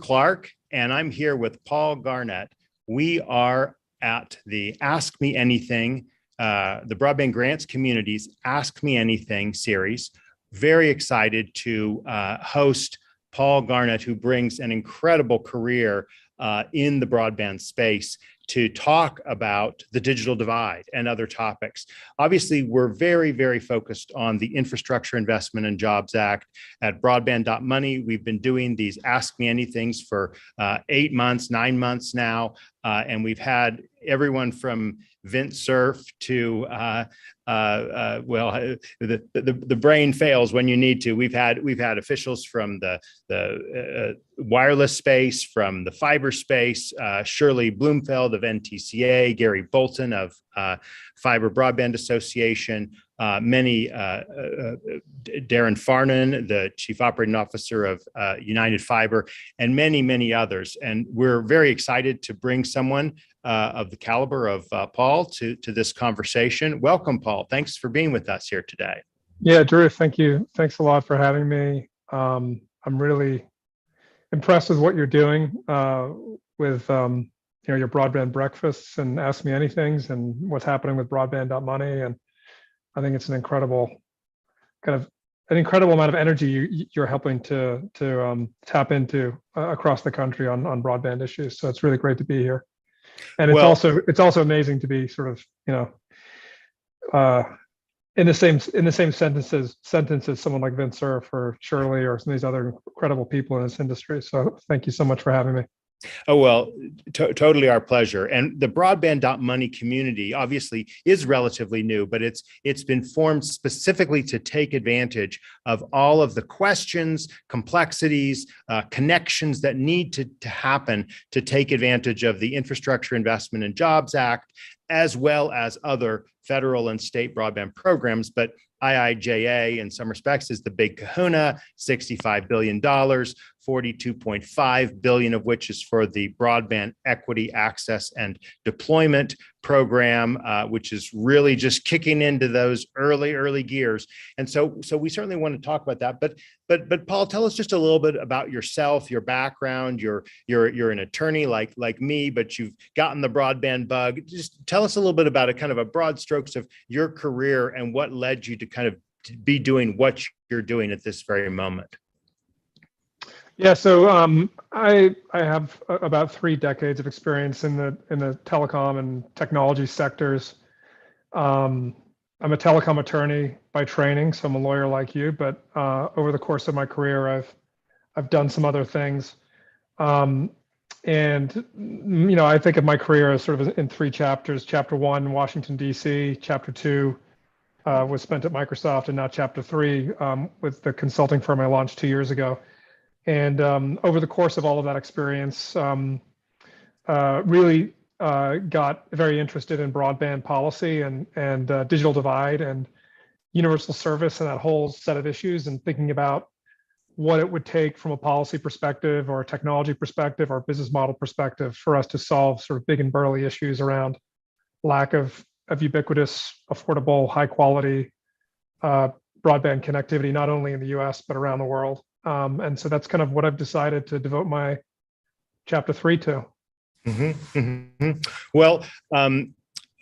Clark, and I'm here with Paul Garnett. We are at the Ask Me Anything, the Broadband Grants Community's Ask Me Anything series. Very excited to host Paul Garnett, who brings an incredible career in the broadband space, to talk about the digital divide and other topics. Obviously, we're very, very focused on the Infrastructure Investment and Jobs Act at Broadband.money. We've been doing these Ask Me Anythings for 8 months, 9 months now, and we've had everyone from Vint Cerf to the brain fails when you need to. We've had officials from the wireless space, from the fiber space, Shirley Bloomfeld of NTCA, Gary Bolton of Fiber Broadband Association, Darren Farnan, the Chief Operating Officer of United Fiber, and many, many others. And we're very excited to bring someone of the caliber of Paul to this conversation. Welcome, Paul. Thanks for being with us here today. Yeah, Drew, thank you. Thanks a lot for having me. I'm really impressed with what you're doing with your broadband breakfasts and Ask Me Anythings and what's happening with Broadband.money. And I think it's an incredible amount of energy you're helping to tap into across the country on broadband issues. So it's really great to be here. And it's also amazing to be sort of, in the same sentence as someone like Vint Cerf or Shirley or some of these other incredible people in this industry. So thank you so much for having me. Oh, well, totally our pleasure. And the Broadband.money community obviously is relatively new, but it's been formed specifically to take advantage of all of the questions, complexities, connections that need to happen to take advantage of the Infrastructure Investment and Jobs Act, as well as other federal and state broadband programs. But IIJA, in some respects, is the big kahuna, $65 billion, $42.5 billion of which is for the Broadband Equity Access and Deployment Program, which is really just kicking into those early gears. And so we certainly want to talk about that. But Paul, tell us just a little bit about yourself, your background. You're an attorney like me, but you've gotten the broadband bug. Just tell us a little bit about a kind of a broad strokes of your career and what led you to kind of be doing what you're doing at this very moment. Yeah, so I have about 3 decades of experience in the telecom and technology sectors. I'm a telecom attorney by training, so I'm a lawyer like you. But over the course of my career, I've done some other things, and I think of my career as sort of in 3 chapters. Chapter 1, Washington D.C. Chapter 2 was spent at Microsoft, and now Chapter 3 with the consulting firm I launched 2 years ago. And over the course of all of that experience, really got very interested in broadband policy and digital divide and universal service and that whole set of issues, and thinking about what it would take from a policy perspective or a technology perspective or business model perspective for us to solve sort of big and burly issues around lack of ubiquitous, affordable, high quality broadband connectivity, not only in the US, but around the world. And so that's kind of what I've decided to devote my Chapter 3 to. Mm-hmm, mm-hmm. Well,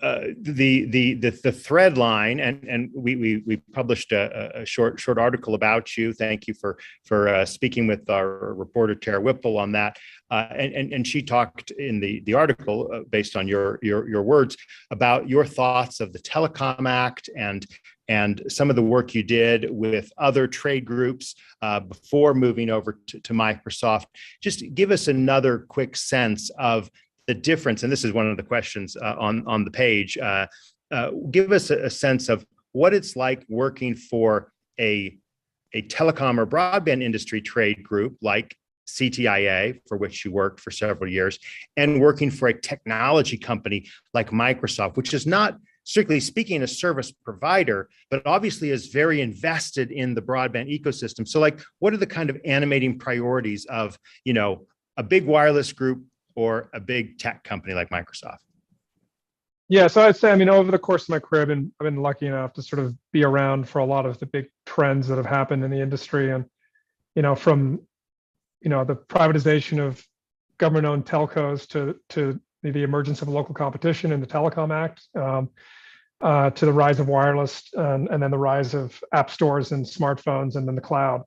the thread line, and we published a short article about you. Thank you for speaking with our reporter Tara Whipple on that. And she talked in the article based on your words about your thoughts of the Telecom Act and some of the work you did with other trade groups before moving over to Microsoft. Just give us another quick sense of the difference, and this is one of the questions on the page. Give us a sense of what it's like working for a telecom or broadband industry trade group like CTIA, for which you worked for several years, and working for a technology company like Microsoft, which is not, strictly speaking, a service provider, but obviously is very invested in the broadband ecosystem. So like, what are the kind of animating priorities of, a big wireless group or a big tech company like Microsoft? Yeah, so I'd say, over the course of my career, I've been lucky enough to sort of be around for a lot of the big trends that have happened in the industry. And, from the privatization of government-owned telcos to the emergence of local competition in the Telecom Act, to the rise of wireless, and then the rise of app stores and smartphones, and then the cloud.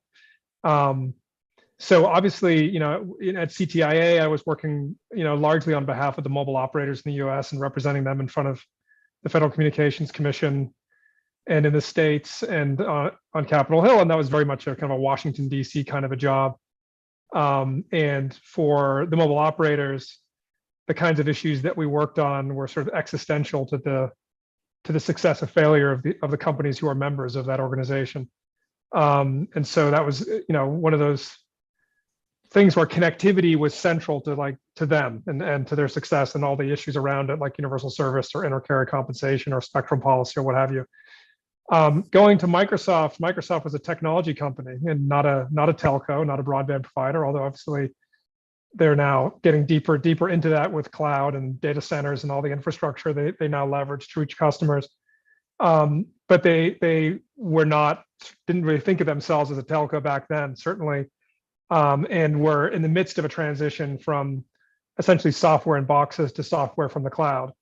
So obviously, at CTIA, I was working, largely on behalf of the mobile operators in the U.S. and representing them in front of the Federal Communications Commission and in the states and on Capitol Hill, and that was very much a kind of a Washington D.C. kind of a job. And for the mobile operators, the kinds of issues that we worked on were sort of existential to the success or failure of the companies who are members of that organization. And so that was, one of those things where connectivity was central to them and to their success, and all the issues around it, like universal service or inter-carrier compensation or spectrum policy or what have you. Going to Microsoft, Microsoft was a technology company and not a telco, not a broadband provider, although obviously they're now getting deeper into that with cloud and data centers and all the infrastructure they now leverage to reach customers. But they didn't really think of themselves as a telco back then, certainly, and were in the midst of a transition from essentially software in boxes to software from the cloud.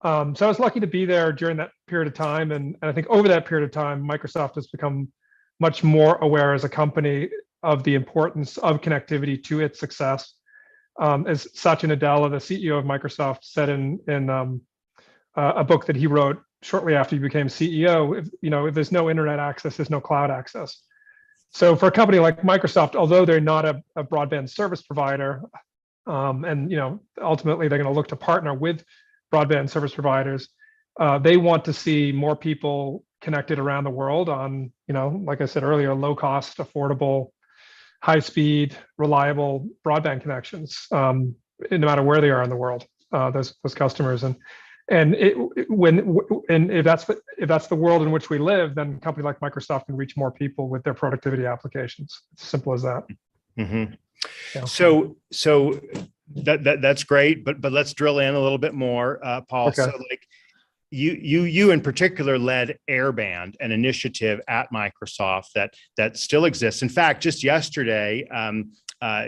So I was lucky to be there during that period of time, and I think over that period of time, Microsoft has become much more aware as a company of the importance of connectivity to its success. As Satya Nadella, the CEO of Microsoft, said in a book that he wrote shortly after he became CEO, if there's no internet access, there's no cloud access. So for a company like Microsoft, although they're not a broadband service provider, and ultimately they're going to look to partner with broadband service providers, they want to see more people connected around the world on, like I said earlier, low cost, affordable, high speed, reliable broadband connections, no matter where they are in the world, those customers. And if that's the world in which we live, then a company like Microsoft can reach more people with their productivity applications. It's as simple as that. Mm-hmm. Yeah. So that's great, but let's drill in a little bit more, Paul. Okay. So like you in particular led Airband, an initiative at Microsoft that still exists. In fact, just yesterday,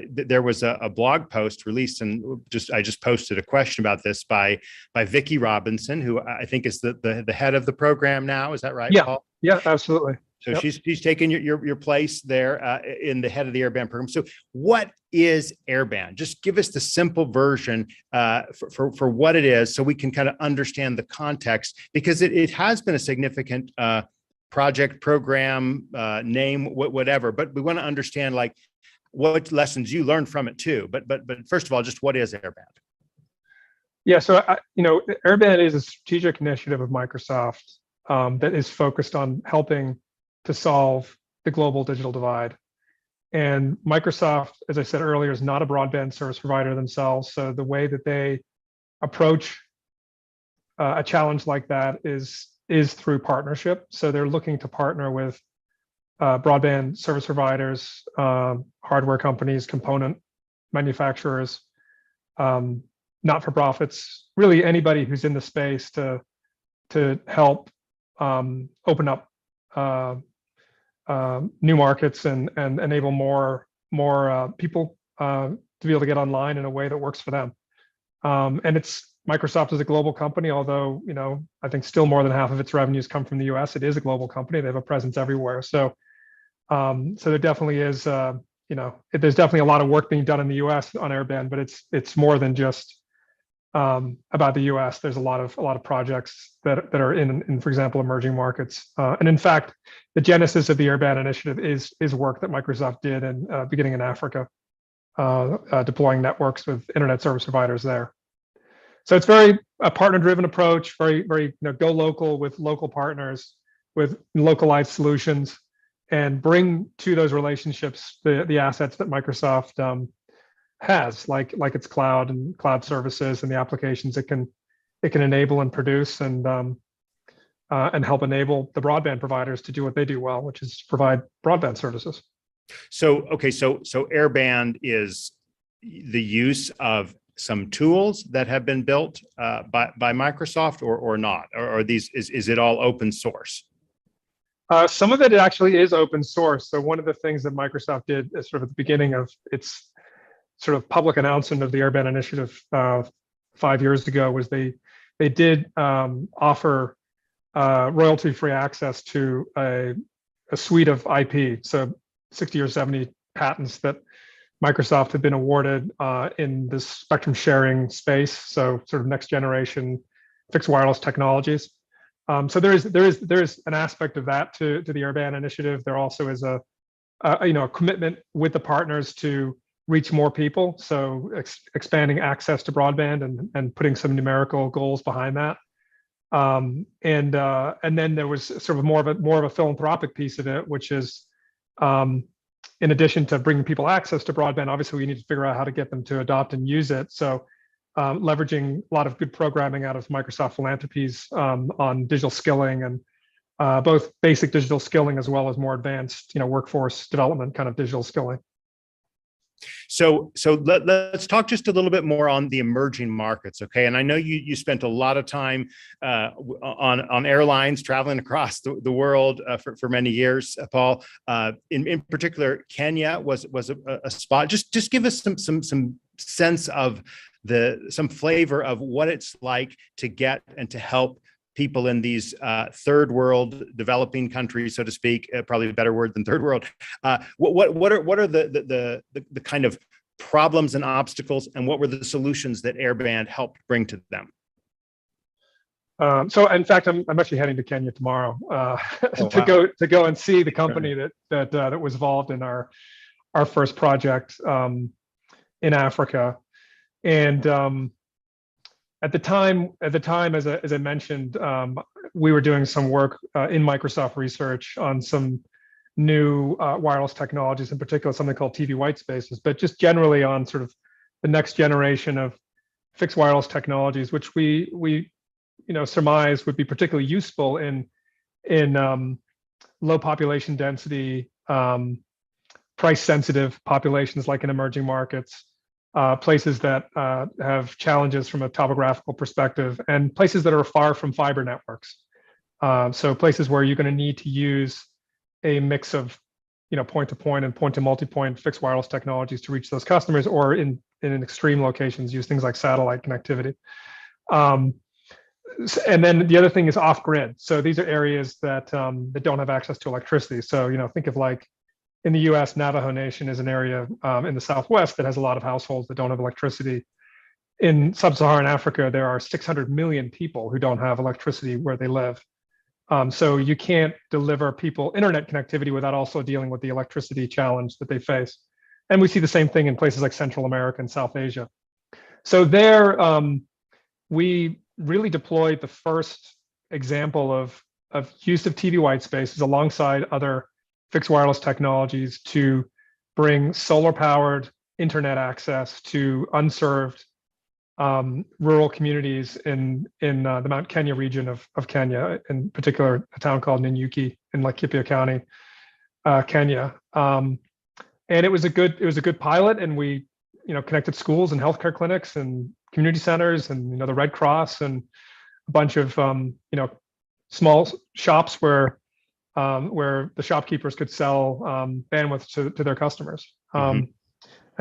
there was a blog post released, and I just posted a question about this by Vicki Robinson, who I think is the head of the program now. Is that right, Yeah. Paul? Yeah, absolutely. So yep. She's taken your place there in the head of the Airband program. So what is Airband? Just give us the simple version for what it is, so we can kind of understand the context, because it has been a significant project, program, name, whatever. But we want to understand like what lessons you learned from it too. But first of all, just what is Airband? Yeah, so Airband is a strategic initiative of Microsoft that is focused on helping to solve the global digital divide. And Microsoft, as I said earlier, is not a broadband service provider themselves. So the way that they approach a challenge like that is through partnership. So they're looking to partner with broadband service providers, hardware companies, component manufacturers, not-for-profits, really anybody who's in the space to help open up new markets and enable more people to be able to get online in a way that works for them. And Microsoft is a global company, although I think still more than half of its revenues come from the U.S. It is a global company; they have a presence everywhere. So there definitely is, there's definitely a lot of work being done in the U.S. on Airband, but it's more than just about the U.S. There's a lot of projects that are in, for example, emerging markets. And in fact, the genesis of the Airband initiative is work that Microsoft did beginning in Africa, deploying networks with internet service providers there. So it's very a partner-driven approach, very go local with local partners, with localized solutions, and bring to those relationships the assets that Microsoft has, like its cloud and cloud services and the applications it can enable and produce, and help enable the broadband providers to do what they do well, which is provide broadband services. So Airband is the use of some tools that have been built by Microsoft, or not, or is it all open source? Some of it actually is open source. So one of the things that Microsoft did sort of at the beginning of its sort of public announcement of the Airband initiative 5 years ago was they did offer royalty-free access to a suite of IP, so 60 or 70 patents that Microsoft had been awarded in this spectrum sharing space, so sort of next generation fixed wireless technologies. So there is an aspect of that to the Airband initiative. There also is a commitment with the partners to reach more people, so expanding access to broadband and putting some numerical goals behind that. And then there was sort of more of a philanthropic piece of it, which is in addition to bringing people access to broadband, obviously we need to figure out how to get them to adopt and use it. So leveraging a lot of good programming out of Microsoft Philanthropies on digital skilling and both basic digital skilling as well as more advanced, workforce development kind of digital skilling. So let's talk just a little bit more on the emerging markets, okay? And I know you spent a lot of time on airlines traveling across the world for many years, Paul. In particular, Kenya was a spot. Just give us some sense of some flavor of what it's like to get and to help people in these third world developing countries, so to speak, probably a better word than third world. What are the kind of problems and obstacles, and what were the solutions that Airband helped bring to them? So in fact, I'm actually heading to Kenya tomorrow to go and see the company that was involved in our first project in Africa. And at the time, as I mentioned, we were doing some work in Microsoft Research on some new wireless technologies, in particular something called TV white spaces, but just generally on sort of the next generation of fixed wireless technologies, which we surmise would be particularly useful in low population density, price sensitive populations like in emerging markets. Places that have challenges from a topographical perspective, and places that are far from fiber networks. So places where you're going to need to use a mix of, point-to-point and point-to-multipoint fixed wireless technologies to reach those customers, or in extreme locations, use things like satellite connectivity. And then the other thing is off-grid. So these are areas that don't have access to electricity. So think of like, in the US, Navajo Nation is an area in the Southwest that has a lot of households that don't have electricity. In sub-Saharan Africa, there are 600 million people who don't have electricity where they live. So you can't deliver people internet connectivity without also dealing with the electricity challenge that they face. And we see the same thing in places like Central America and South Asia. So there, we really deployed the first example of use of TV white spaces alongside other fixed wireless technologies to bring solar-powered internet access to unserved rural communities in the Mount Kenya region of Kenya, in particular a town called Nanyuki in Laikipia County, Kenya. And it was a good pilot, and we connected schools and healthcare clinics and community centers and the Red Cross and a bunch of small shops where the shopkeepers could sell bandwidth to their customers. And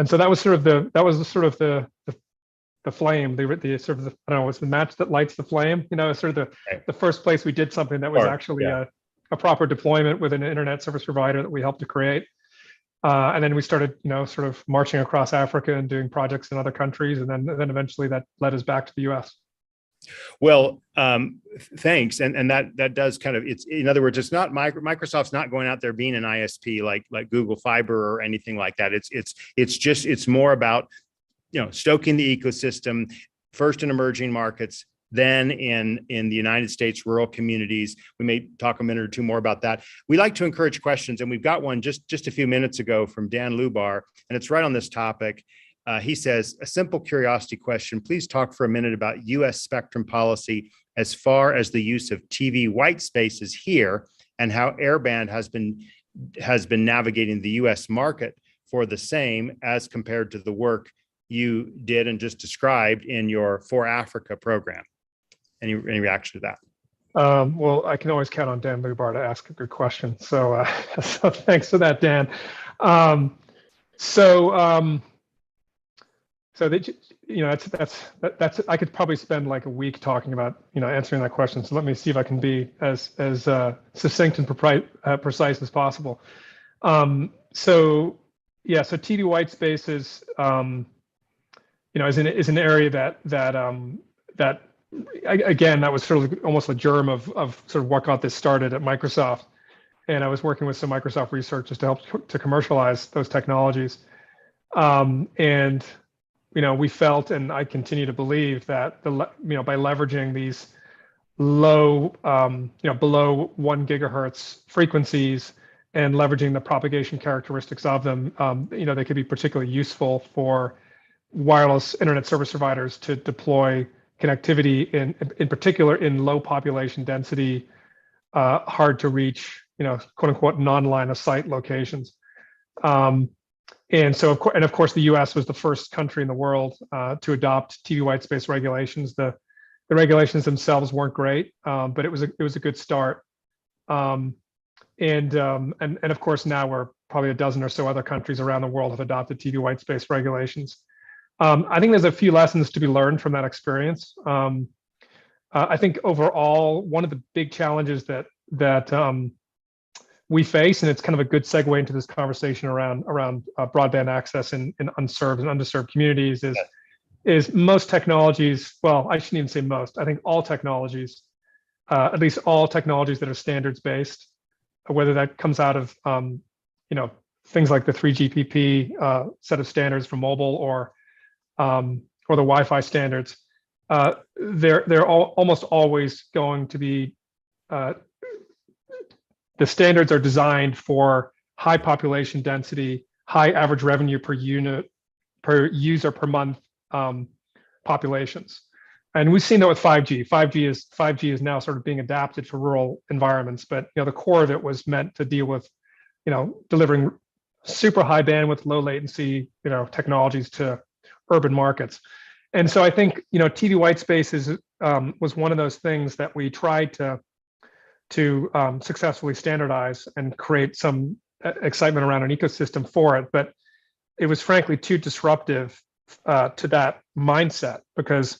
so that was sort of the flame, the sort of I don't know, it's the match that lights the flame. Sort of the first place we did something that was actually a proper deployment with an internet service provider that we helped to create. And then we started, sort of marching across Africa and doing projects in other countries, and then eventually that led us back to the U.S. Well, thanks, and that does kind of, it's, in other words, it's not Microsoft's not going out there being an ISP like Google Fiber or anything like that. It's more about stoking the ecosystem first in emerging markets, then in the United States rural communities. We may talk a minute or two more about that. We like to encourage questions, and we've got one just a few minutes ago from Dan Lubar, and it's right on this topic. He says, a simple curiosity question. Please talk for a minute about U.S. spectrum policy as far as the use of TV white spaces here, and how Airband has been navigating the U.S. market for the same as compared to the work you did and just described in your For Africa program. Any reaction to that? Well, I can always count on Dan Lubar to ask a good question. So, so thanks for that, Dan. Um, so, um, so that, that's I could probably spend like a week talking about answering that question. So let me see if I can be as succinct and precise as possible. So yeah, so TV white space is is an area that again, that was sort of almost a germ of sort of what got this started at Microsoft. And I was working with some Microsoft researchers to help to commercialize those technologies. And we felt, and I continue to believe, that by leveraging these low, below 1 gigahertz frequencies and leveraging the propagation characteristics of them, they could be particularly useful for wireless internet service providers to deploy connectivity in particular in low population density, hard to reach, quote unquote, non-line of sight locations. And so, of course, the U.S. was the first country in the world to adopt TV white space regulations. The regulations themselves weren't great, but it was a good start. And of course, now we're probably a dozen or so other countries around the world have adopted TV white space regulations. I think there's a few lessons to be learned from that experience. I think overall, one of the big challenges that we face, and it's kind of a good segue into this conversation around broadband access in unserved and underserved communities, is most technologies. Well, I shouldn't even say most. I think all technologies, at least all technologies that are standards based, whether that comes out of things like the 3GPP set of standards for mobile or the Wi-Fi standards, they're almost always going to be the standards are designed for high population density, high average revenue per unit, per user per month populations. And we've seen that with 5G. 5G is now sort of being adapted for rural environments, but the core of it was meant to deal with delivering super high bandwidth, low latency technologies to urban markets. And so I think TV white space was one of those things that we tried to successfully standardize and create some excitement around an ecosystem for it, but it was frankly too disruptive to that mindset, because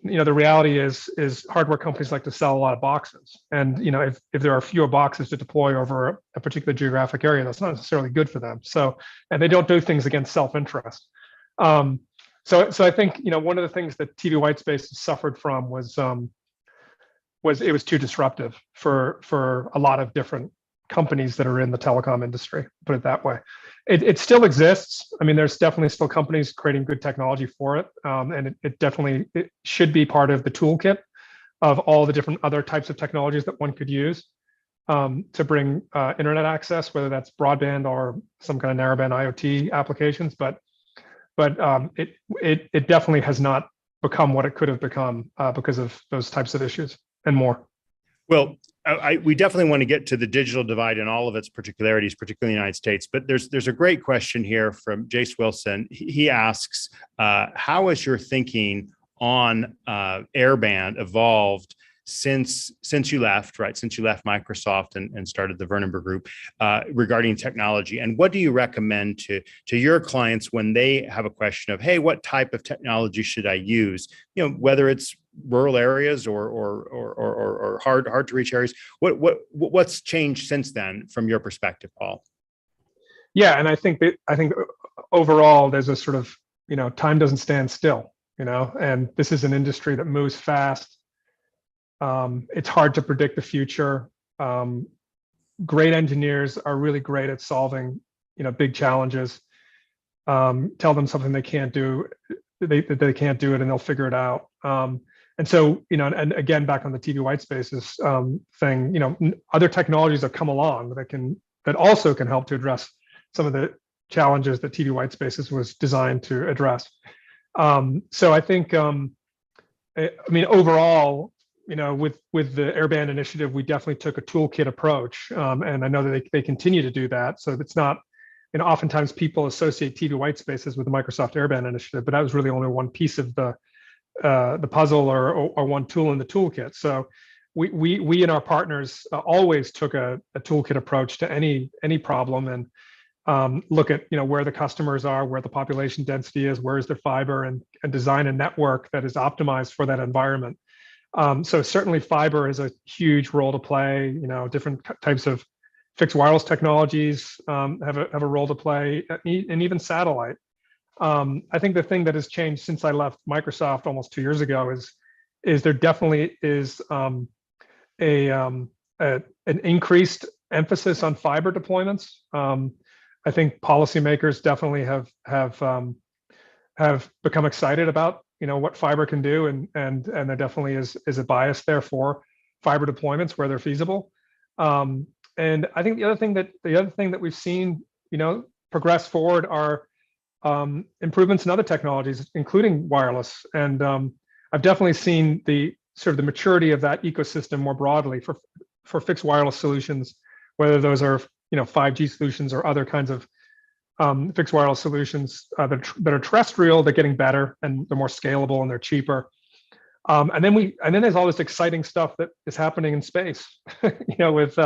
the reality is hardware companies like to sell a lot of boxes, and if there are fewer boxes to deploy over a particular geographic area, that's not necessarily good for them. So, and they don't do things against self-interest. So I think one of the things that TV white space suffered from was it was too disruptive for a lot of different companies that are in the telecom industry, put it that way. It still exists. I mean, there's definitely still companies creating good technology for it, and it should be part of the toolkit of all the different other types of technologies that one could use to bring internet access, whether that's broadband or some kind of narrowband IoT applications. But it definitely has not become what it could have become because of those types of issues and more. Well, we definitely want to get to the digital divide and all of its particularities, particularly in the United States. But there's a great question here from Jace Wilson. He asks, how has your thinking on airband evolved since you left, right? Since you left Microsoft and started the Vernonburg Group regarding technology, and what do you recommend to your clients when they have a question of, hey, what type of technology should I use? Whether it's rural areas or hard to reach areas. What's changed since then from your perspective, Paul? Yeah, and I think overall there's a sort of time doesn't stand still, and this is an industry that moves fast. It's hard to predict the future. Great engineers are really great at solving, big challenges. Tell them something they can't do, they can't do it, and they'll figure it out. And so, and again, back on the TV white spaces thing, other technologies have come along that also can help to address some of the challenges that TV white spaces was designed to address. So I think, overall, with the Airband initiative, we definitely took a toolkit approach, and I know that they continue to do that. So it's not, oftentimes people associate TV white spaces with the Microsoft Airband initiative, but that was really only one piece of the puzzle or one tool in the toolkit. So we and our partners always took a toolkit approach to any problem, and look at where the customers are, where the population density is, where is the fiber, and design a network that is optimized for that environment. So certainly fiber has a huge role to play. Different types of fixed wireless technologies have a role to play, and even satellite. I think the thing that has changed since I left Microsoft almost 2 years ago is there definitely is an increased emphasis on fiber deployments. I think policymakers definitely have become excited about what fiber can do, and there definitely is a bias there for fiber deployments where they're feasible. And I think the other thing that we've seen progress forward are improvements in other technologies, including wireless. And I've definitely seen the sort of the maturity of that ecosystem more broadly for fixed wireless solutions, whether those are 5G solutions or other kinds of fixed wireless solutions that are terrestrial. They're getting better, and they're more scalable, and they're cheaper. And then there's all this exciting stuff that is happening in space, with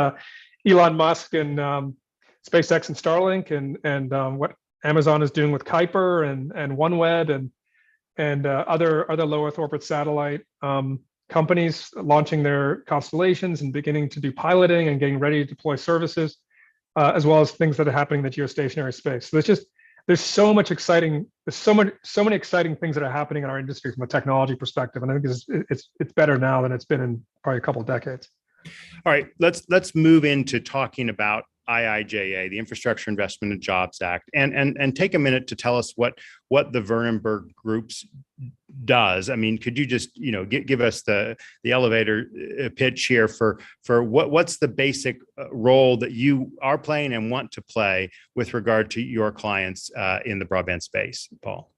Elon Musk and SpaceX and Starlink, and what Amazon is doing with Kuiper and OneWeb and other low Earth orbit satellite companies launching their constellations and beginning to do piloting and getting ready to deploy services, as well as things that are happening in the geostationary space. So there's so many exciting things that are happening in our industry from a technology perspective, and I think it's better now than it's been in probably a couple of decades. All right, let's move into talking about IIJA, the Infrastructure Investment and Jobs Act, and take a minute to tell us what the Vernonburg Groups does. I mean, could you just give us the elevator pitch here for what's the basic role that you are playing and want to play with regard to your clients in the broadband space, Paul?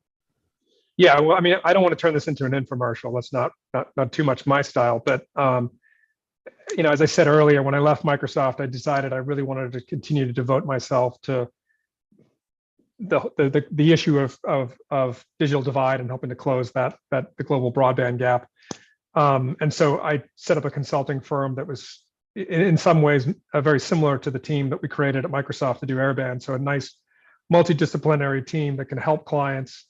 Yeah, well, I mean, I don't want to turn this into an infomercial. That's not too much my style, but as I said earlier, when I left Microsoft, I decided I really wanted to continue to devote myself to the issue of digital divide and helping to close the global broadband gap. And so I set up a consulting firm that was in some ways very similar to the team that we created at Microsoft to do Airband. So a nice multidisciplinary team that can help clients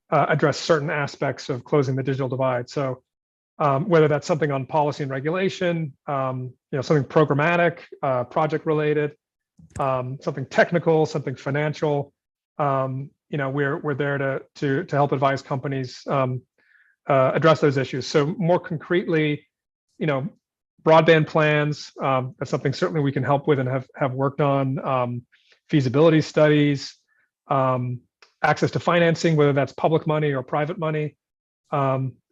address certain aspects of closing the digital divide. So whether that's something on policy and regulation, something programmatic, project related, something technical, something financial, we're there to help advise companies address those issues. So more concretely, broadband plans, that's something certainly we can help with and have worked on. Feasibility studies, access to financing, whether that's public money or private money.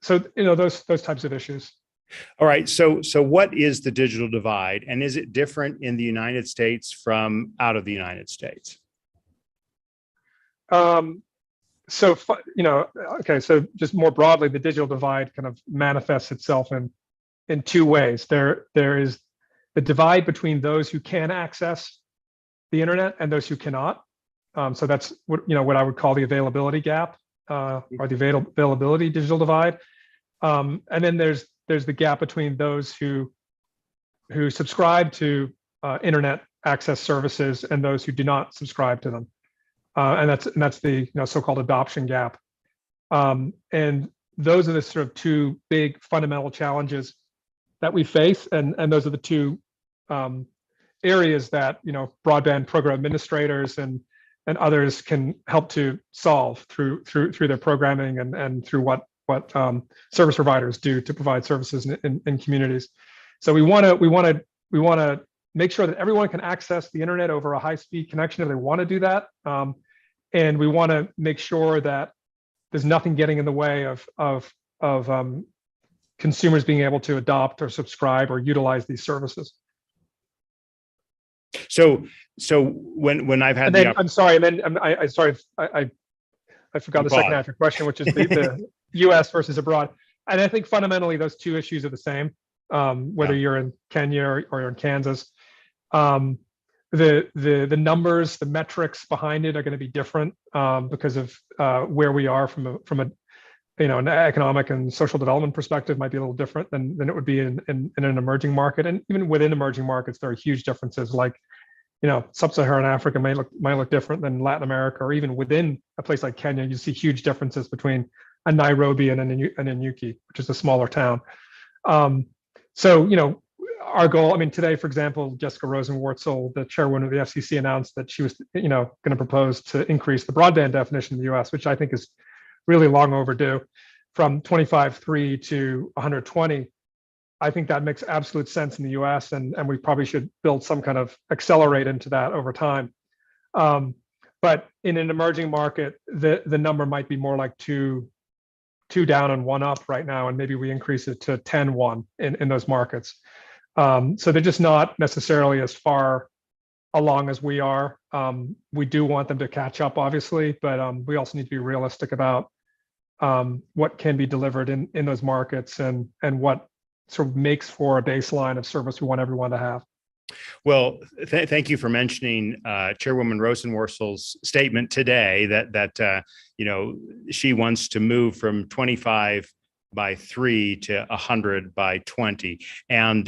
So those types of issues. All right. So what is the digital divide, and is it different in the United States from out of the United States? So just more broadly, the digital divide kind of manifests itself in two ways. There is the divide between those who can access the internet and those who cannot. So that's what I would call the availability gap, or the availability digital divide. And then there's the gap between those who subscribe to internet access services and those who do not subscribe to them. And that's the so-called adoption gap. And those are the sort of two big fundamental challenges that we face, and those are the two areas that broadband program administrators and others can help to solve through their programming and through what service providers do to provide services in communities. So we want to make sure that everyone can access the internet over a high-speed connection if they want to do that, and we want to make sure that there's nothing getting in the way of consumers being able to adopt or subscribe or utilize these services. So when I've had I'm sorry, and then I forgot the second half of your question, which is the U.S. versus abroad. And I think fundamentally those two issues are the same, whether you're in Kenya or you're in Kansas. The numbers, the metrics behind it are going to be different because of where we are from an economic and social development perspective might be a little different than it would be in an emerging market. And even within emerging markets, there are huge differences. Like, sub-Saharan Africa might look different than Latin America, or even within a place like Kenya, you see huge differences between a Nairobi and an Nanyuki, which is a smaller town. So, our goal, today, for example, Jessica Rosenworcel, the chairwoman of the FCC, announced that she was, going to propose to increase the broadband definition in the US, which I think is really long overdue, from 25.3 to 120. I think that makes absolute sense in the US, and we probably should build some kind of accelerate into that over time. But in an emerging market, the number might be more like two down and one up right now, and maybe we increase it to 10-1 in those markets. So they're just not necessarily as far along as we are. We do want them to catch up, obviously, but we also need to be realistic about what can be delivered in those markets, and what sort of makes for a baseline of service we want everyone to have. Well, thank you for mentioning Chairwoman Rosenworcel's statement today that she wants to move from 25 by 3 to 100 by 20. And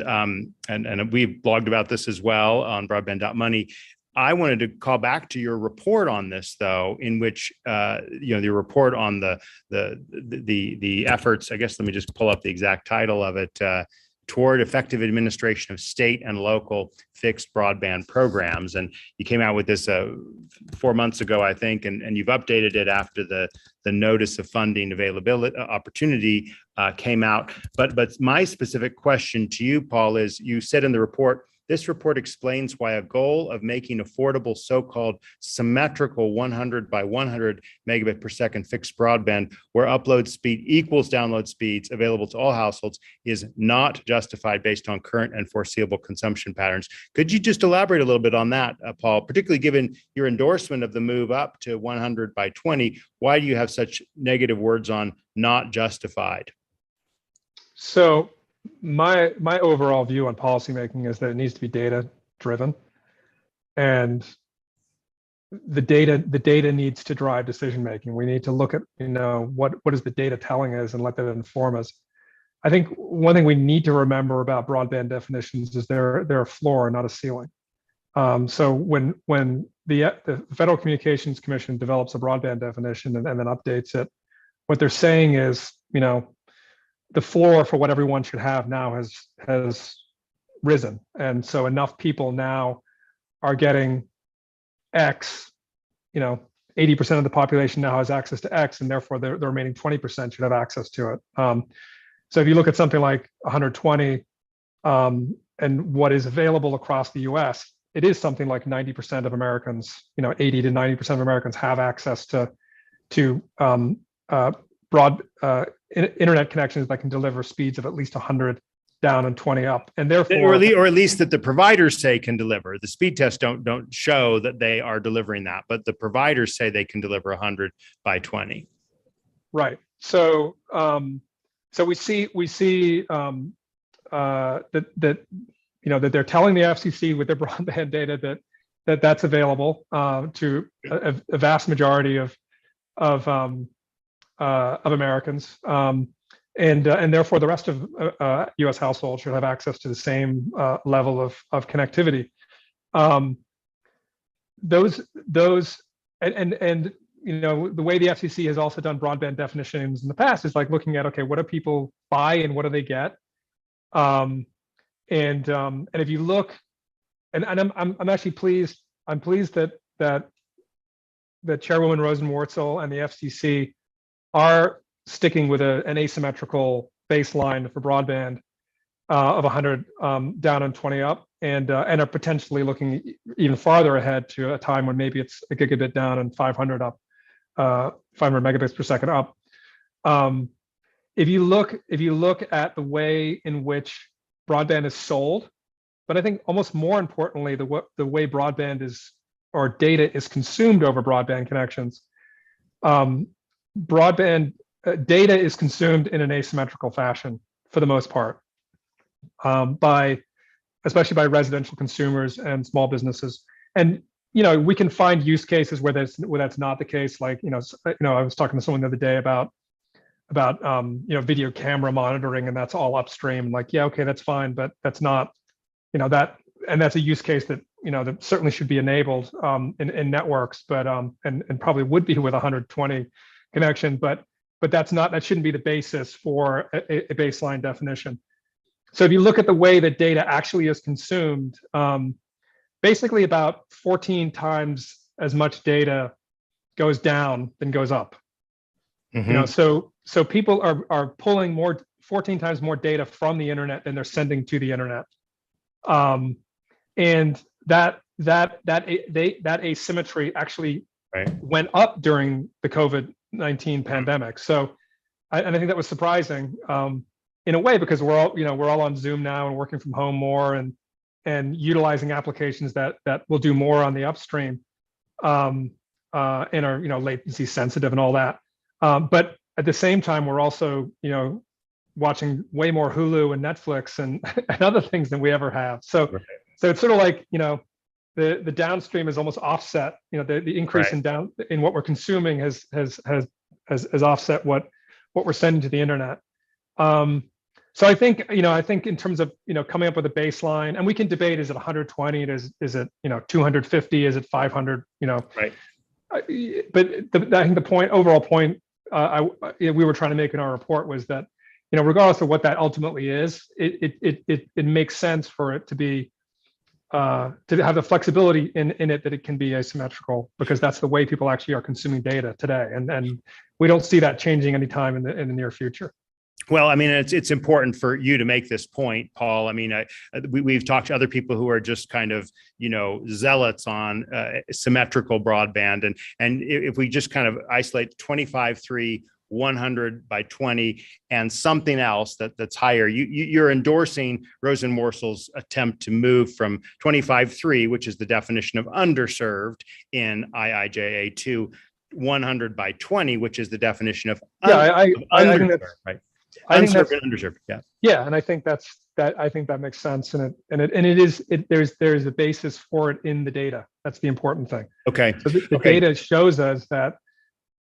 we've blogged about this as well on Broadband.money. I wanted to call back to your report on this, though, in which the report on the efforts. I guess let me just pull up the exact title of it. Toward effective administration of state and local fixed broadband programs. And you came out with this 4 months ago, I think, and you've updated it after the notice of funding availability opportunity came out. But my specific question to you, Paul, is you said in the report, this report explains why a goal of making affordable so-called symmetrical 100 by 100 megabit per second fixed broadband where upload speed equals download speeds available to all households is not justified based on current and foreseeable consumption patterns. Could you just elaborate a little bit on that, Paul, particularly given your endorsement of the move up to 100 by 20? Why do you have such negative words on not justified? So my overall view on policymaking is that it needs to be data driven, and the data needs to drive decision making. We need to look at what is the data telling us and let that inform us. I think one thing we need to remember about broadband definitions is they're a floor, not a ceiling. So when the Federal Communications Commission develops a broadband definition and then updates it, what they're saying is, the floor for what everyone should have now has risen. And so enough people now are getting X, 80% of the population now has access to X, and therefore the remaining 20% should have access to it. So if you look at something like 120 and what is available across the US, it is something like 90% of Americans, 80 to 90% of Americans have access to broad internet connections that can deliver speeds of at least 100 down and 20 up, and therefore, or at least that the providers say can deliver. The speed tests don't show that they are delivering that, but the providers say they can deliver 100 by 20. Right. So we see that they're telling the FCC with their broadband data that's available to a vast majority of Americans, and therefore the rest of U.S. households should have access to the same level of connectivity. The way the FCC has also done broadband definitions in the past is like looking at, okay, what do people buy and what do they get? And if you look, and I'm actually pleased. I'm pleased that Chairwoman Rosenworcel and the FCC are sticking with an asymmetrical baseline for broadband of 100 down and 20 up, and are potentially looking even farther ahead to a time when maybe it's a gigabit down and 500 up, 500 megabits per second up. If you look at the way in which broadband is sold, but I think almost more importantly, the way broadband is, or data is consumed over broadband connections, broadband data is consumed in an asymmetrical fashion for the most part, especially by residential consumers and small businesses. And we can find use cases where that's not the case. Like I was talking to someone the other day about video camera monitoring, and that's all upstream. Like, yeah, okay, that's fine, but that's not, and that's a use case that that certainly should be enabled in networks, but and probably would be with 120 connection, but that shouldn't be the basis for a baseline definition. So if you look at the way that data actually is consumed, basically about 14 times as much data goes down than goes up. So people are pulling 14 times more data from the internet than they're sending to the internet, and that asymmetry actually went up during the COVID-19 pandemic. So I think that was surprising in a way, because we're all on Zoom now and working from home more, and utilizing applications that will do more on the upstream, and are latency sensitive and all that. But at the same time, we're also watching way more Hulu and Netflix and other things than we ever have. So it's sort of like the downstream is almost offset. The increase in what we're consuming has offset what we're sending to the internet. So I think in terms of coming up with a baseline, and we can debate, is it 120? Is it 250? Is it 500? But I think the overall point we were trying to make in our report was that regardless of what that ultimately is, it makes sense for it to be to have the flexibility in it that it can be asymmetrical, because that's the way people actually are consuming data today, and we don't see that changing anytime in the near future. Well, I mean, it's important for you to make this point, Paul. I mean, we've talked to other people who are just kind of, zealots on symmetrical broadband. And if we just kind of isolate 25.3, 100 by 20, and something else that's higher, you're endorsing Rosenworcel's attempt to move from 25.3, which is the definition of underserved in IIJA, to 100 by 20, which is the definition of I think that's right. Unserved and underserved. And I think I think that makes sense, and there's a basis for it in the data. That's the important thing. Okay. So the data shows us that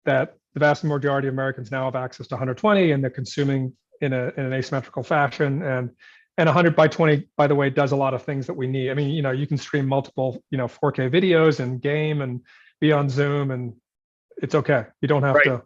the vast majority of Americans now have access to 120, and they're consuming in an asymmetrical fashion. And 100 by 20, by the way, does a lot of things that we need. I mean, you can stream multiple 4K videos and game and be on Zoom, and it's okay. You don't have to,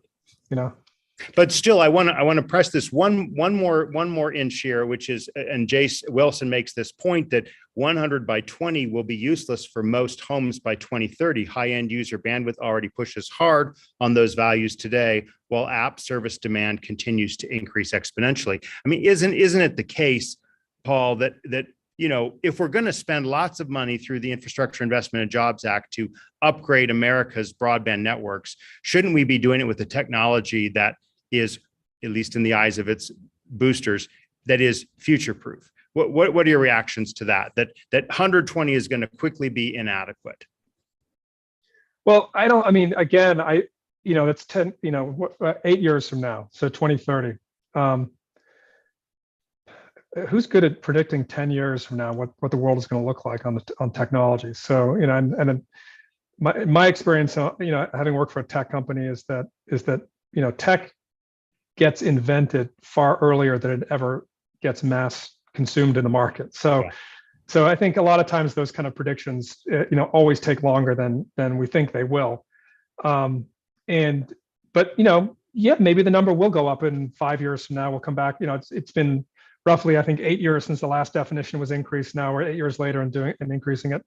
But still, I want to press this one more inch here, which is, and Jace Wilson makes this point, that 100 by 20 will be useless for most homes by 2030. High-end user bandwidth already pushes hard on those values today, while app service demand continues to increase exponentially. I mean, isn't it the case, Paul, that if we're going to spend lots of money through the Infrastructure Investment and Jobs Act to upgrade America's broadband networks, shouldn't we be doing it with the technology that is, at least in the eyes of its boosters, that is future-proof? What are your reactions to that 120 is going to quickly be inadequate? Well, that's 10, 8 years from now, so 2030. Who's good at predicting 10 years from now what the world is going to look like on technology? So, and my experience, having worked for a tech company is that tech gets invented far earlier than it ever gets mass consumed in the market. So I think a lot of times those kind of predictions, always take longer than we think they will. But maybe the number will go up in 5 years from now. We'll come back. It's been roughly, I think, 8 years since the last definition was increased. Now we're 8 years later and increasing it.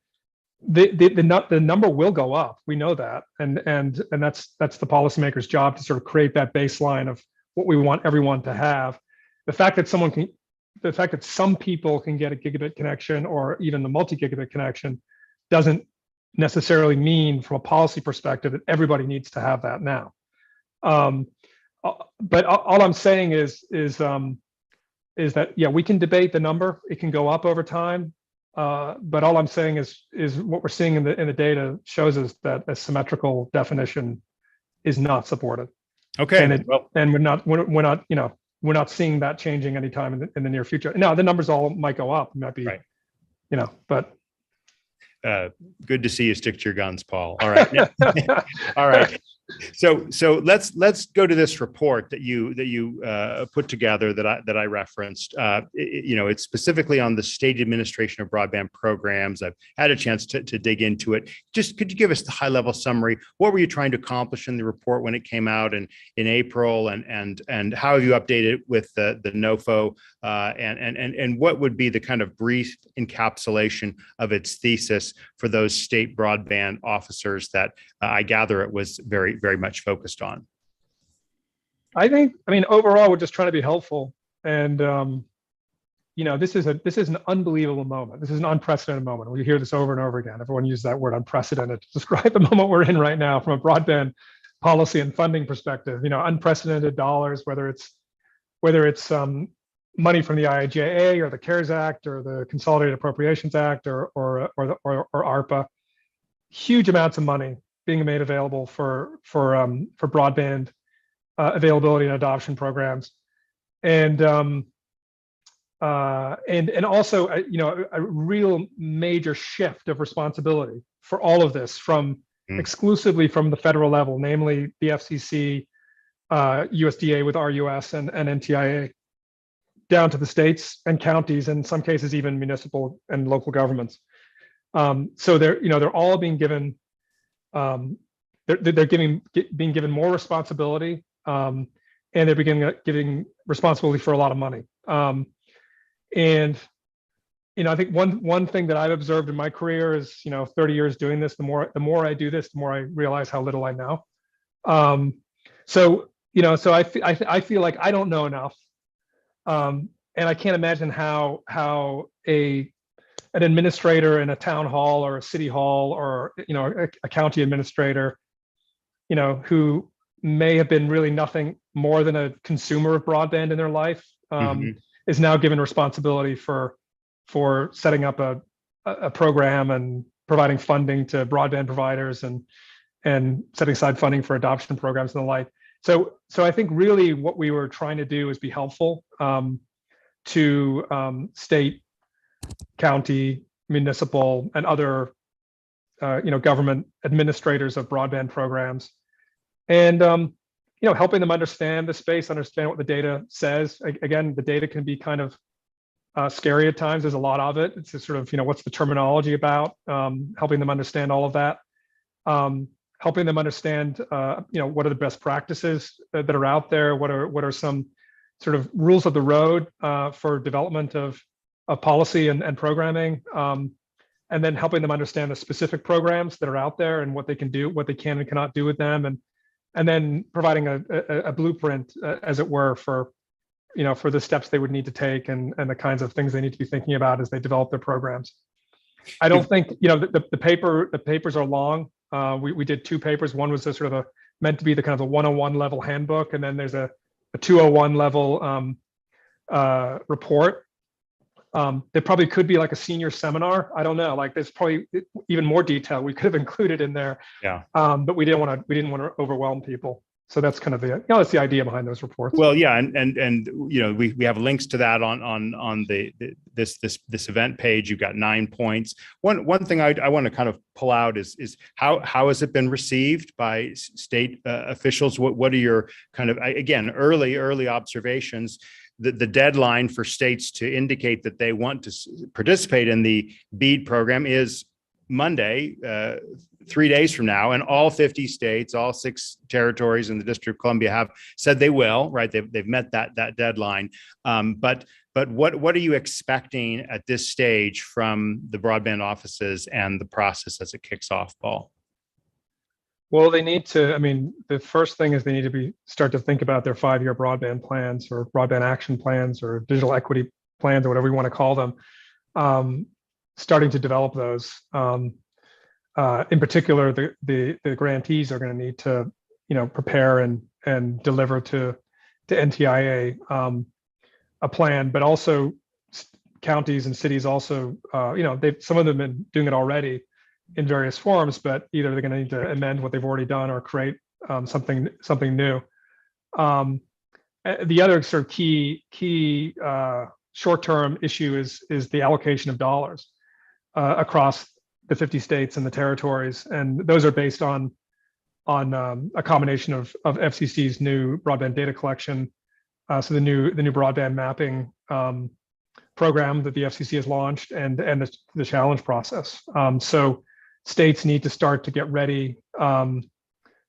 The number will go up. We know that, and that's the policymaker's job to sort of create that baseline of what we want everyone to have. The fact that some people can get a gigabit connection or even the multi-gigabit connection doesn't necessarily mean, from a policy perspective, that everybody needs to have that now. But all I'm saying is that, we can debate the number. It can go up over time. But all I'm saying is what we're seeing in the data shows us that a symmetrical definition is not supported. Okay. And we're not seeing that changing anytime in the near future. Now, the numbers all might go up. It might be, but. Good to see you stick to your guns, Paul. All right. All right. So let's go to this report that you put together that I referenced. It's specifically on the state administration of broadband programs. I've had a chance to dig into it. Just could you give us the high level summary? What were you trying to accomplish in the report when it came out in April, and how have you updated with the NOFO, and what would be the kind of brief encapsulation of its thesis for those state broadband officers that I gather it was very much focused on? I mean, overall, we're just trying to be helpful. And, this is an unbelievable moment. This is an unprecedented moment. We hear this over and over again. Everyone uses that word unprecedented to describe the moment we're in right now from a broadband policy and funding perspective. Unprecedented dollars, whether it's money from the IIJA or the CARES Act or the Consolidated Appropriations Act or ARPA. Huge amounts of money being made available for broadband availability and adoption programs, and also a real major shift of responsibility for all of this from exclusively from the federal level, namely the FCC, USDA with RUS and NTIA, down to the states and counties, and in some cases even municipal and local governments. So they're all being given they're being given more responsibility, and they're giving responsibility for a lot of money. And I think one thing that I've observed in my career is 30 years doing this. The more I do this, the more I realize how little I know. So I feel like I don't know enough, and I can't imagine how an administrator in a town hall or a city hall or a county administrator, who may have been really nothing more than a consumer of broadband in their life, is now given responsibility for setting up a program and providing funding to broadband providers and setting aside funding for adoption programs and the like. So I think really what we were trying to do is be helpful to state, county, municipal, and other government administrators of broadband programs, and helping them understand the space, understand what the data says. Again, the data can be kind of scary at times. There's a lot of it. It's just sort of what's the terminology about, helping them understand all of that, helping them understand what are the best practices that are out there, what are some sort of rules of the road for development of policy and programming, and then helping them understand the specific programs that are out there and what they can do, what they can and cannot do with them, and then providing a blueprint, as it were, for the steps they would need to take and the kinds of things they need to be thinking about as they develop their programs. I don't think the papers are long. We did 2 papers. One was meant to be the kind of a 101 level handbook, and then there's a 201 level report. There probably could be like a senior seminar. I don't know. Like there's probably even more detail we could have included in there. Yeah. But we didn't want to overwhelm people. So that's kind of that's the idea behind those reports. Well, yeah, and we have links to that on this event page. You've got 9 points. One thing I want to kind of pull out is how has it been received by state officials? What are your kind of, again, early observations? The deadline for states to indicate that they want to participate in the BEAD program is Monday, 3 days from now, and all 50 states, all 6 territories in the District of Columbia have said they will. Right? They've met that deadline. But what are you expecting at this stage from the broadband offices and the process as it kicks off, Paul? Well, they need to. I mean, the first thing is they need to start to think about their 5-year broadband plans or broadband action plans or digital equity plans or whatever you want to call them. Starting to develop those. In particular, the grantees are going to need to, prepare and deliver to NTIA a plan, but also counties and cities also, some of them have been doing it already in various forms, but either they're going to need to amend what they've already done or create something new. The other sort of key short-term issue is the allocation of dollars across the 50 states and the territories, and those are based on a combination of FCC's new broadband data collection, so the new broadband mapping program that the FCC has launched, and the challenge process. So states need to start to get ready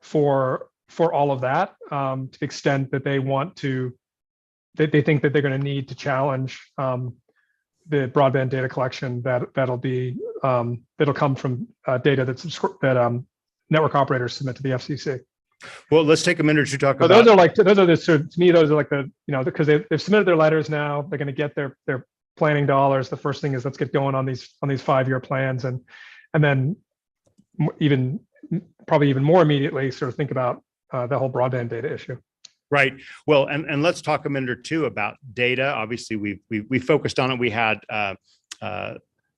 for all of that, to the extent that they want to, they think that they're going to need to challenge the broadband data collection that'll come from data that network operators submit to the FCC. Well, let's take a minute to talk about. Those are the sort of, to me, those are like the, because they've submitted their letters now. They're going to get their planning dollars. The first thing is let's get going on these 5-year plans, and then probably even more immediately sort of think about the whole broadband data issue. Right. Well, and let's talk a minute or two about data. Obviously, we focused on it. We had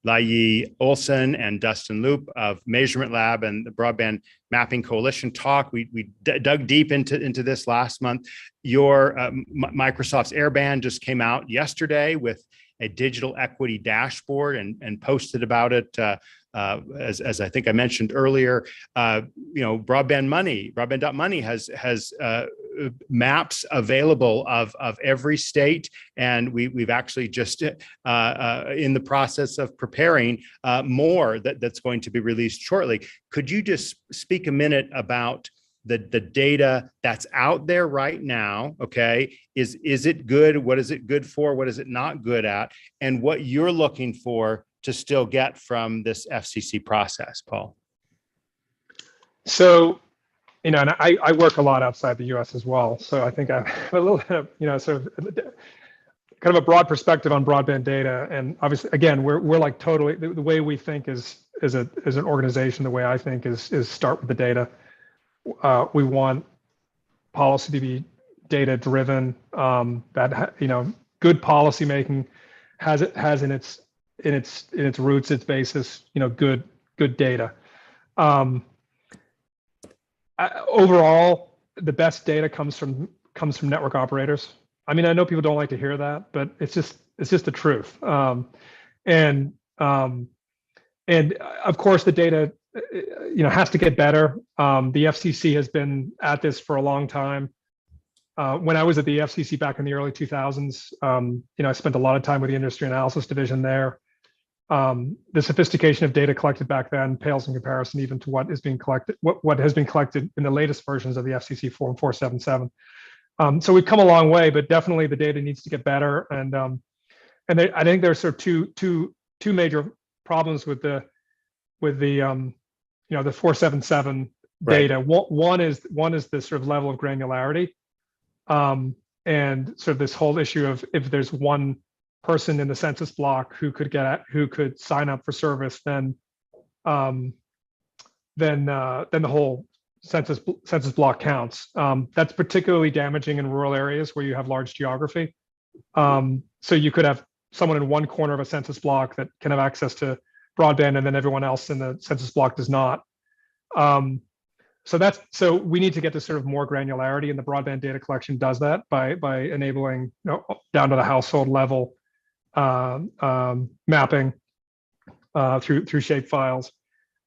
Lai Olson and Dustin Loop of Measurement Lab and the Broadband Mapping Coalition talk. We dug deep into this last month. Your Microsoft's Airband just came out yesterday with a digital equity dashboard and posted about it. As I think I mentioned earlier, Broadband.money has maps available of every state, and we've actually just in the process of preparing more that's going to be released shortly. Could you just speak a minute about the data that's out there right now? Okay, is it good? What is it good for? What is it not good at? And what you're looking for to still get from this FCC process, Paul? So, and I work a lot outside the U.S. as well. So I think I have a little bit of, sort of kind of a broad perspective on broadband data. And obviously, again, we're like totally, the way we think as an organization, the way I think is start with the data. We want policy to be data driven. That good policy making has in its roots, its basis, good data. Overall, the best data comes from network operators. I mean, I know people don't like to hear that, but it's just the truth. And of course, the data has to get better. The FCC has been at this for a long time. When I was at the FCC back in the early 2000s, I spent a lot of time with the industry analysis division there. The sophistication of data collected back then pales in comparison even to what is being collected, what has been collected in the latest versions of the FCC Form 477. So we've come a long way, but definitely the data needs to get better. And I think there's sort of two major problems with the 477 data. Right. One is this sort of level of granularity, and sort of this whole issue of if there's one person in the census block who could sign up for service, then the whole census block counts. That's particularly damaging in rural areas where you have large geography. So you could have someone in one corner of a census block that can have access to broadband, and then everyone else in the census block does not. So we need to get to sort of more granularity, and the broadband data collection does that by enabling down to the household level mapping through shapefiles.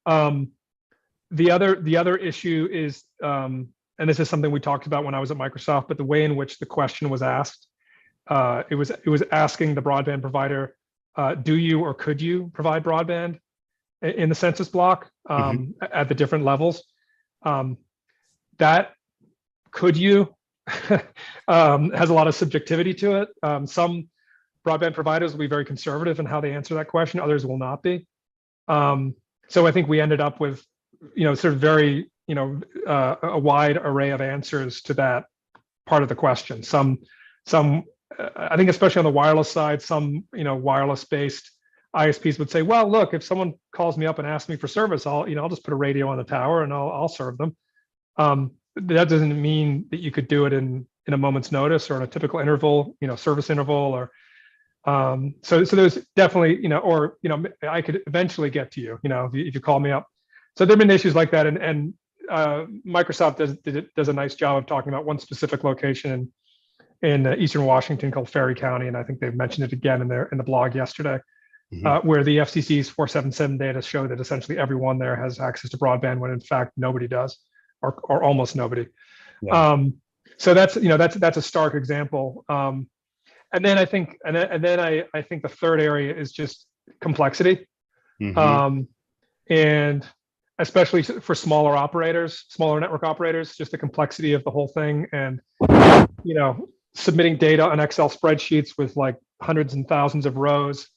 The other issue is, and this is something we talked about when I was at Microsoft, but the way in which the question was asked, it was asking the broadband provider, do you or could you provide broadband in the census block at the different levels? That could you has a lot of subjectivity to it. Some broadband providers will be very conservative in how they answer that question. Others will not be. So I think we ended up with, sort of very, a wide array of answers to that part of the question. Some, I think, especially on the wireless side, some, wireless-based ISPs would say, well, look, if someone calls me up and asks me for service, I'll just put a radio on the tower and I'll serve them. That doesn't mean that you could do it in a moment's notice or in a typical interval, service interval, or so there's definitely, I could eventually get to you, if you call me up. So there've been issues like that, and Microsoft does a nice job of talking about one specific location in Eastern Washington called Ferry County, and I think they've mentioned it again in the blog yesterday, where the FCC's 477 data show that essentially everyone there has access to broadband when in fact nobody does. or almost nobody. Yeah. So that's that's a stark example. And then I think I think the third area is just complexity, Mm-hmm. and especially for smaller operators, smaller network operators, just the complexity of the whole thing, and submitting data on Excel spreadsheets with like hundreds and thousands of rows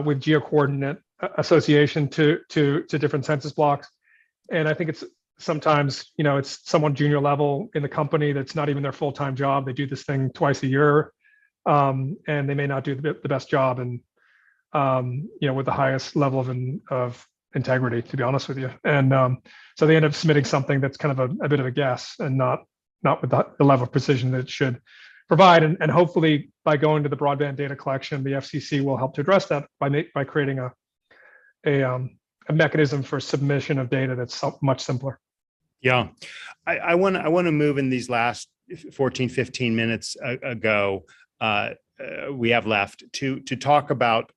with geocoordinate association to different census blocks. And I think it's sometimes it's someone junior level in the company that's not even their full-time job. They do this thing twice a year, and they may not do the best job and with the highest level of integrity, to be honest with you. And so they end up submitting something that's kind of a bit of a guess and not with the level of precision that it should provide. And hopefully by going to the broadband data collection, the FCC will help to address that by creating a mechanism for submission of data that's much simpler. Yeah, I want to move in these last 14, 15 minutes ago we have left to talk about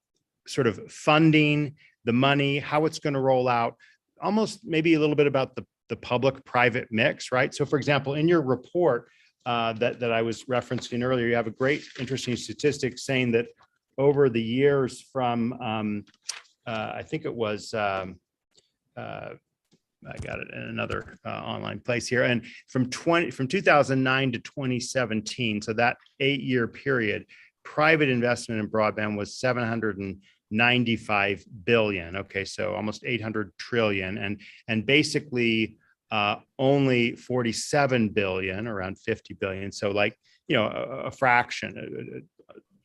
sort of funding, the money, how it's going to roll out, almost maybe a little bit about the public-private mix, right? So for example, in your report that I was referencing earlier, you have a great, interesting statistic saying that over the years from, I think it was, I got it in another online place here, and from 2009 to 2017, so that 8-year period, private investment in broadband was 795 billion. Okay, so almost 800 trillion, and basically only 47 billion, around 50 billion. So like a fraction,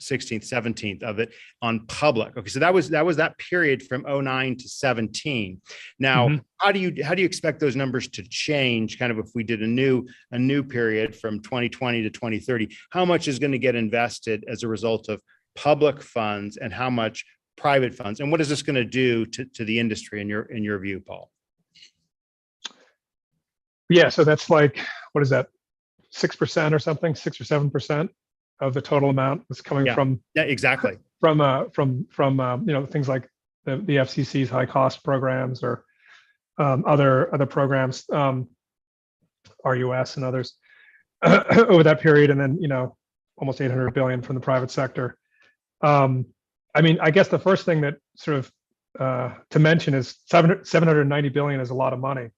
16th, 17th of it on public. Okay, so that was that period from 09 to 17. Now, how do you expect those numbers to change? Kind of if we did a new period from 2020 to 2030, how much is going to get invested as a result of public funds and how much private funds, and what is this going to do to the industry in your view, Paul? Yeah, so that's like, what is that, 6% or something, 6 or 7% of the total amount is coming from exactly from things like the FCC's high cost programs or other programs, RUS and others over that period, and then almost 800 billion from the private sector. I mean, I guess the first thing that sort of to mention is 790 billion is a lot of money,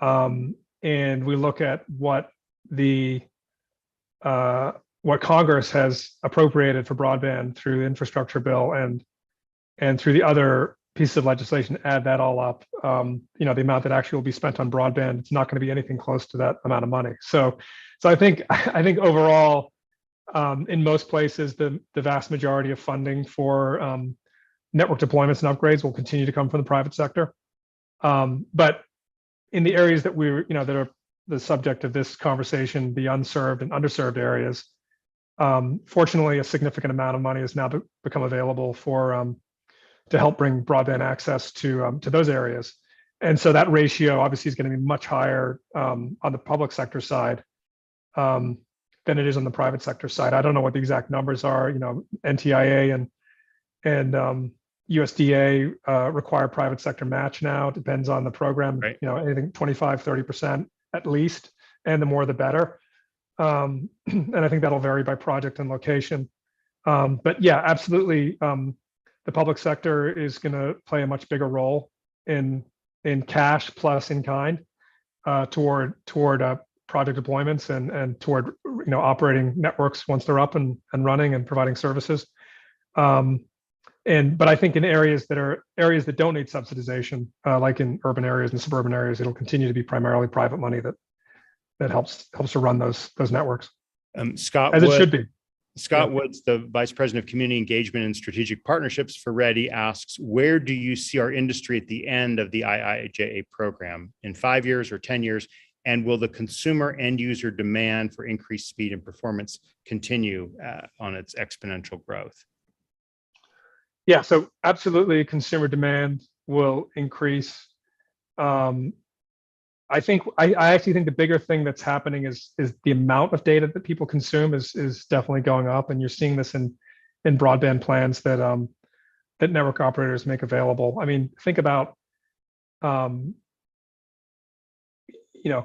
and we look at what Congress has appropriated for broadband through the infrastructure bill and through the other pieces of legislation. Add that all up, the amount that actually will be spent on broadband, it's not going to be anything close to that amount of money. So I think overall, in most places, the vast majority of funding for network deployments and upgrades will continue to come from the private sector. But in the areas that that are the subject of this conversation, the unserved and underserved areas, fortunately, a significant amount of money has now become available to help bring broadband access to those areas. And so that ratio obviously is going to be much higher on the public sector side than it is on the private sector side. I don't know what the exact numbers are. NTIA and USDA require private sector match now. It depends on the program. Right. Anything 25, 30% at least, and the more the better. And I think that'll vary by project and location. But yeah, absolutely. The public sector is going to play a much bigger role in cash plus in kind toward project deployments and toward operating networks once they're up and running and providing services. But I think in areas that don't need subsidization, like in urban areas and suburban areas, it'll continue to be primarily private money that helps to run those networks. Scott, as it should be. Scott Woods, the Vice President of Community Engagement and Strategic Partnerships for READY, asks, where do you see our industry at the end of the IIJA program, in 5 years or 10 years? And will the consumer end user demand for increased speed and performance continue on its exponential growth? Yeah, so absolutely, consumer demand will increase. I actually think the bigger thing that's happening is the amount of data that people consume is definitely going up, and you're seeing this in broadband plans that network operators make available. I mean, think about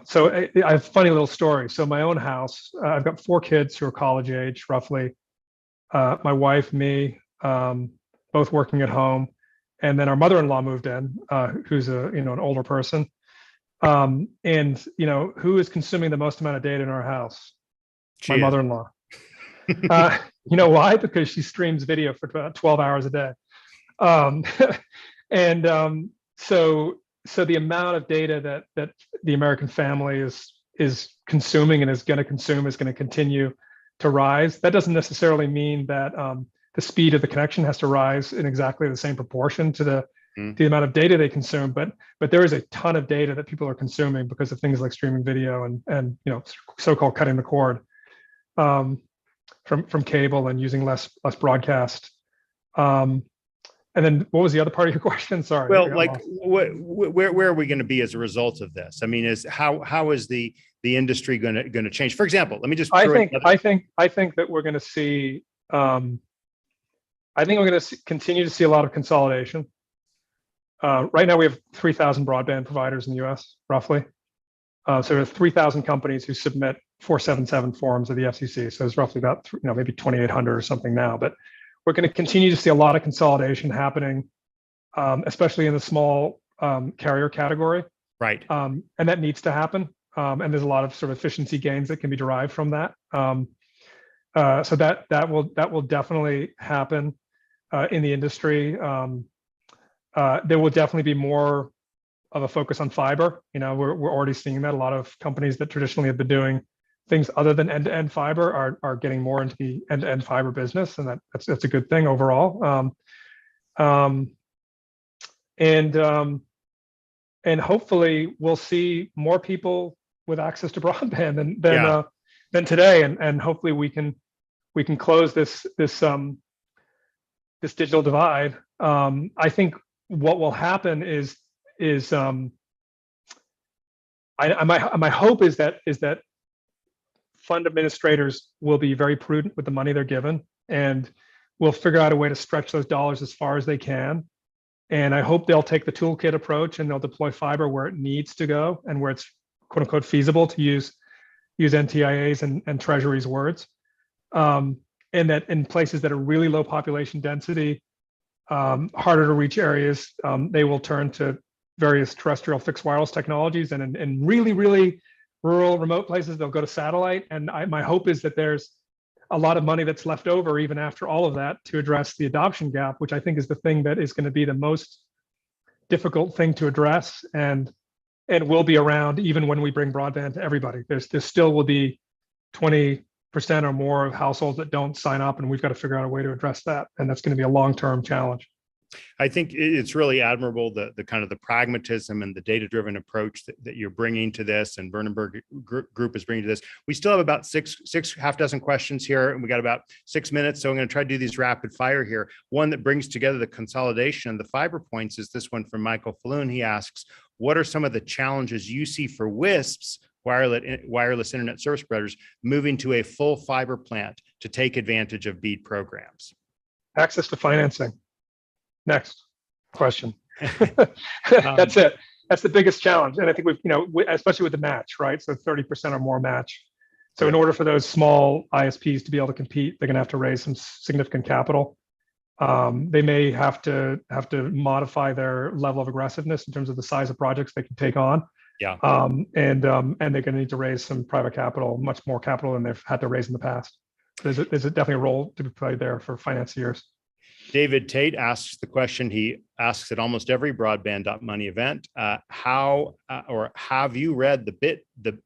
so I have a funny little story. So my own house, I've got 4 kids who are college age, roughly. My wife, me, both working at home, and then our mother-in-law moved in, who's an older person. And who is consuming the most amount of data in our house? My mother-in-law. Why? Because she streams video for about 12 hours a day. And so the amount of data that the American family is consuming and is going to consume is going to continue to rise. That doesn't necessarily mean that the speed of the connection has to rise in exactly the same proportion to the amount of data they consume, but there is a ton of data that people are consuming because of things like streaming video and so-called cutting the cord from cable and using less broadcast. And then what was the other part of your question? Sorry. Well, like where are we going to be as a result of this? I mean, how is the industry going to change? For example, let me just. I think that we're going to see. I think we're going to continue to see a lot of consolidation. Right now, we have 3,000 broadband providers in the U.S. roughly. So there's 3,000 companies who submit 477 forms of the FCC. So it's roughly about maybe 2,800 or something now, but we're going to continue to see a lot of consolidation happening, especially in the small carrier category. Right. And that needs to happen. And there's a lot of sort of efficiency gains that can be derived from that. So that will definitely happen in the industry. There will definitely be more of a focus on fiber. We're already seeing that. A lot of companies that traditionally have been doing things other than end-to-end fiber are getting more into the end-to-end fiber business, and that's a good thing overall. And hopefully we'll see more people with access to broadband than today, and hopefully we can close this digital divide. I think what will happen is my hope is that fund administrators will be very prudent with the money they're given, and will figure out a way to stretch those dollars as far as they can. And I hope they'll take the toolkit approach and they'll deploy fiber where it needs to go and where it's quote unquote feasible to use NTIA's and Treasury's words. And that in places that are really low population density, harder to reach areas, they will turn to various terrestrial fixed wireless technologies, and in really, really rural, remote places, they'll go to satellite. And my hope is that there's a lot of money that's left over even after all of that to address the adoption gap, which I think is the thing that is going to be the most difficult thing to address, and will be around even when we bring broadband to everybody. There still will be 20% or more of households that don't sign up, and we've got to figure out a way to address that. And that's going to be a long-term challenge. I think it's really admirable, the kind of the pragmatism and the data-driven approach that you're bringing to this, and Vernonburg group is bringing to this. We still have about six half dozen questions here, and we got about 6 minutes. So I'm going to try to do these rapid fire here. One that brings together the consolidation and the fiber points is this one from Michael Falloon. He asks, what are some of the challenges you see for WISPs, wireless internet service providers, moving to a full fiber plant to take advantage of BEAD programs? Access to financing. Next question. That's it. That's the biggest challenge. And I think especially with the match, right? So 30% or more match. So in order for those small ISPs to be able to compete, they're going to have to raise some significant capital. They may have to modify their level of aggressiveness in terms of the size of projects they can take on. Yeah. And they're going to need to raise some private capital, much more capital than they've had to raise in the past. There's definitely a role to be played there for financiers. David Tate asks the question he asks at almost every Broadband.money event. How or have you read the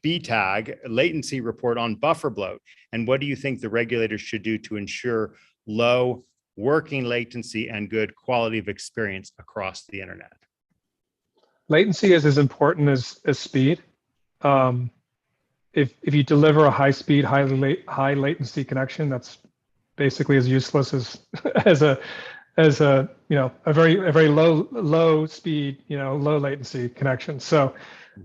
BTAG latency report on buffer bloat? And what do you think the regulators should do to ensure low working latency and good quality of experience across the internet? Latency is as important as speed. If you deliver a high speed, high latency connection, that's basically as useless as a very low speed, low latency connection. So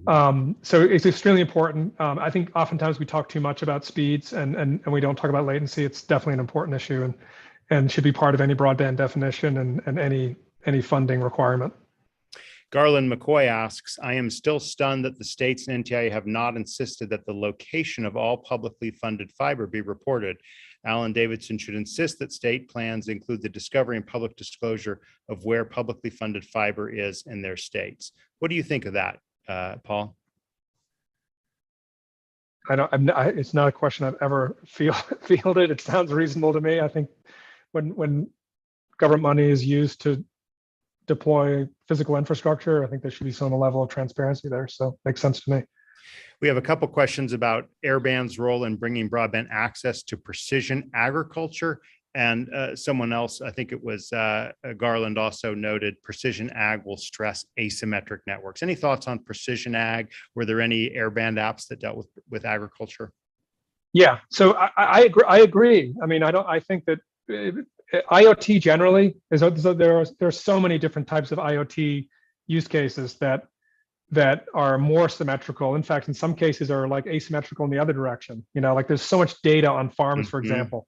it's extremely important. I think oftentimes we talk too much about speeds and we don't talk about latency. It's definitely an important issue and should be part of any broadband definition and any funding requirement. Garland McCoy asks, I am still stunned that the states and NTIA have not insisted that the location of all publicly funded fiber be reported. Alan Davidson should insist that state plans include the discovery and public disclosure of where publicly funded fiber is in their states. What do you think of that, Paul? It's not a question I've ever fielded. It sounds reasonable to me. I think when government money is used to deploy physical infrastructure, I think there should be some level of transparency there. So it makes sense to me. We have a couple questions about airband's role in bringing broadband access to precision agriculture. And someone else, I think it was Garland, also noted precision ag will stress asymmetric networks. Any thoughts on precision ag? Were there any airband apps that dealt with agriculture? Yeah, so I agree. I mean, I think that IoT generally there's so many different types of IoT use cases that are more symmetrical. In fact, in some cases are like asymmetrical in the other direction. You know, like there's so much data on farms, for example,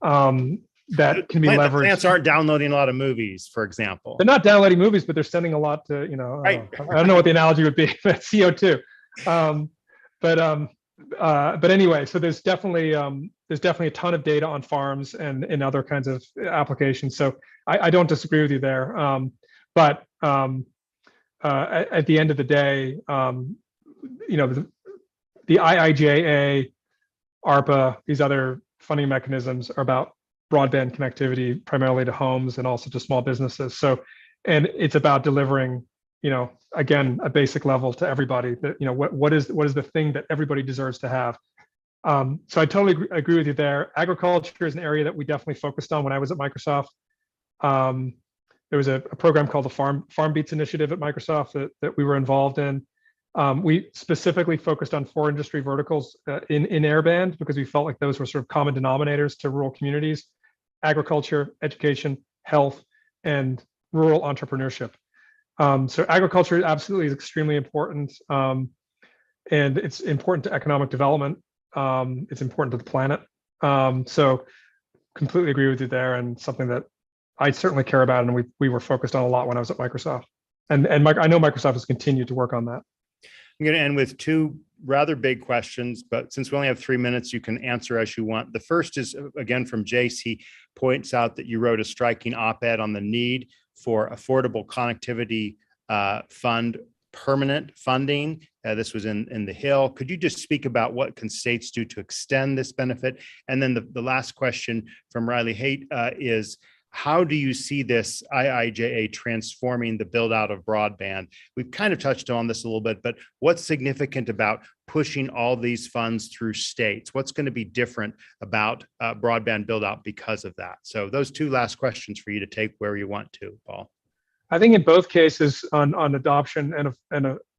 that can be leveraged. Plants aren't downloading a lot of movies, for example. They're not downloading movies, but they're sending a lot to, you know, right. I don't know what the analogy would be, but CO2. But anyway, so there's definitely a ton of data on farms and in other kinds of applications. So I don't disagree with you there. But at the end of the day, you know, the IIJA, ARPA, these other funding mechanisms are about broadband connectivity, primarily to homes and also to small businesses. So, and it's about delivering, you know, again, a basic level to everybody. That, you know, what is the thing that everybody deserves to have. So I totally agree with you there. Agriculture is an area that we definitely focused on when I was at Microsoft. There was a program called the Farm Beats Initiative at Microsoft that we were involved in. We specifically focused on 4 industry verticals in airband because we felt like those were sort of common denominators to rural communities: agriculture, education, health, and rural entrepreneurship. So agriculture absolutely is extremely important, and it's important to economic development. It's important to the planet. So completely agree with you there, and something that I certainly care about, and we were focused on a lot when I was at Microsoft. And I know Microsoft has continued to work on that. I'm going to end with 2 rather big questions, but since we only have 3 minutes, you can answer as you want. The first is, again, from Jace. He points out that you wrote a striking op-ed on the need for affordable connectivity fund permanent funding. This was in the Hill. Could you just speak about what can states do to extend this benefit? And then the last question from Riley Haight is, how do you see this IIJA transforming the build out of broadband? We've kind of touched on this a little bit, but what's significant about pushing all these funds through states? What's going to be different about broadband build out because of that? So those 2 last questions for you to take where you want to, Paul. I think in both cases on adoption and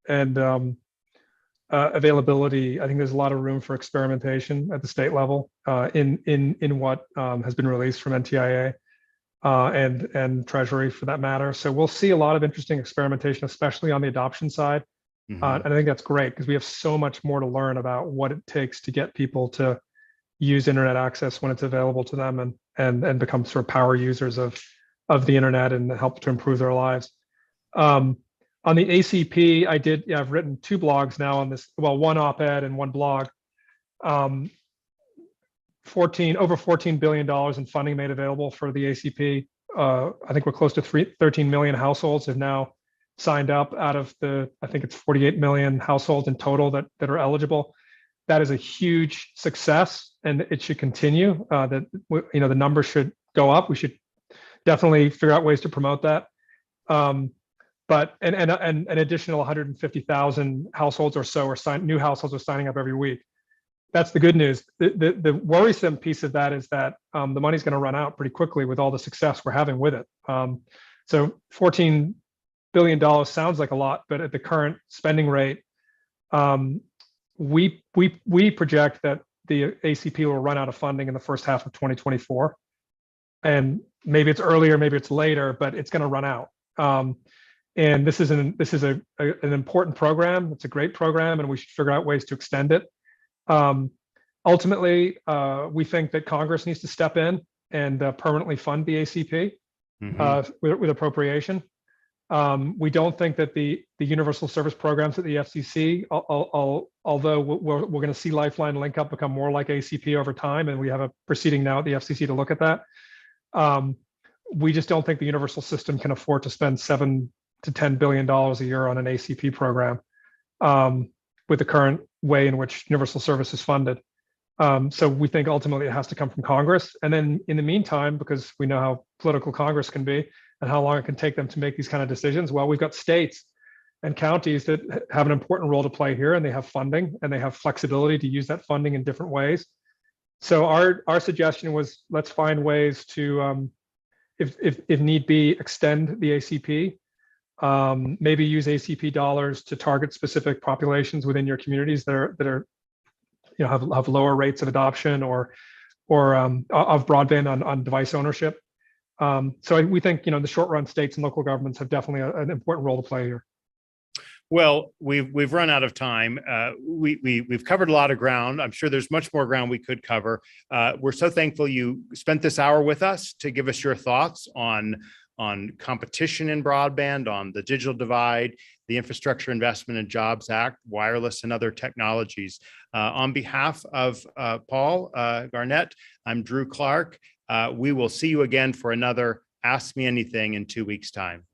availability, I think there's a lot of room for experimentation at the state level in what has been released from NTIA. And Treasury for that matter. So we'll see a lot of interesting experimentation, especially on the adoption side. And I think that's great because we have so much more to learn about what it takes to get people to use internet access when it's available to them and become sort of power users of the internet and help to improve their lives. On the ACP, I've written 2 blogs now on this, well, 1 op-ed and 1 blog. Over $14 billion in funding made available for the ACP. I think we're close to 13 million households have now signed up out of I think it's 48 million households in total that are eligible. That is a huge success, and it should continue. The numbers should go up. We should definitely figure out ways to promote that. But an additional 150,000 households or so new households are signing up every week. That's the good news. The worrisome piece of that is that the money's going to run out pretty quickly with all the success we're having with it. So $14 billion sounds like a lot, but at the current spending rate, we project that the ACP will run out of funding in the first half of 2024. And maybe it's earlier, maybe it's later, but it's going to run out. And this is an important program. It's a great program, and we should figure out ways to extend it. Ultimately, we think that Congress needs to step in and permanently fund the ACP with appropriation. We don't think that the universal service programs at the FCC, although we're going to see Lifeline Link Up become more like ACP over time, and we have a proceeding now at the FCC to look at that. We just don't think the universal system can afford to spend $7 to $10 billion a year on an ACP program with the current way in which universal service is funded. So we think ultimately it has to come from Congress. And then in the meantime, because we know how political Congress can be and how long it can take them to make these kind of decisions, well, we've got states and counties that have an important role to play here, and they have funding and they have flexibility to use that funding in different ways. So our suggestion was, let's find ways to, if need be, extend the ACP. Maybe use ACP dollars to target specific populations within your communities that are have lower rates of adoption or of broadband on device ownership. So we think in the short run, states and local governments have definitely an important role to play here. Well, we've run out of time. We've covered a lot of ground. I'm sure there's much more ground we could cover. We're so thankful you spent this hour with us to give us your thoughts on competition in broadband, on the digital divide, the Infrastructure Investment and Jobs Act, wireless and other technologies. On behalf of Paul Garnett, I'm Drew Clark. We will see you again for another Ask Me Anything in 2 weeks' time.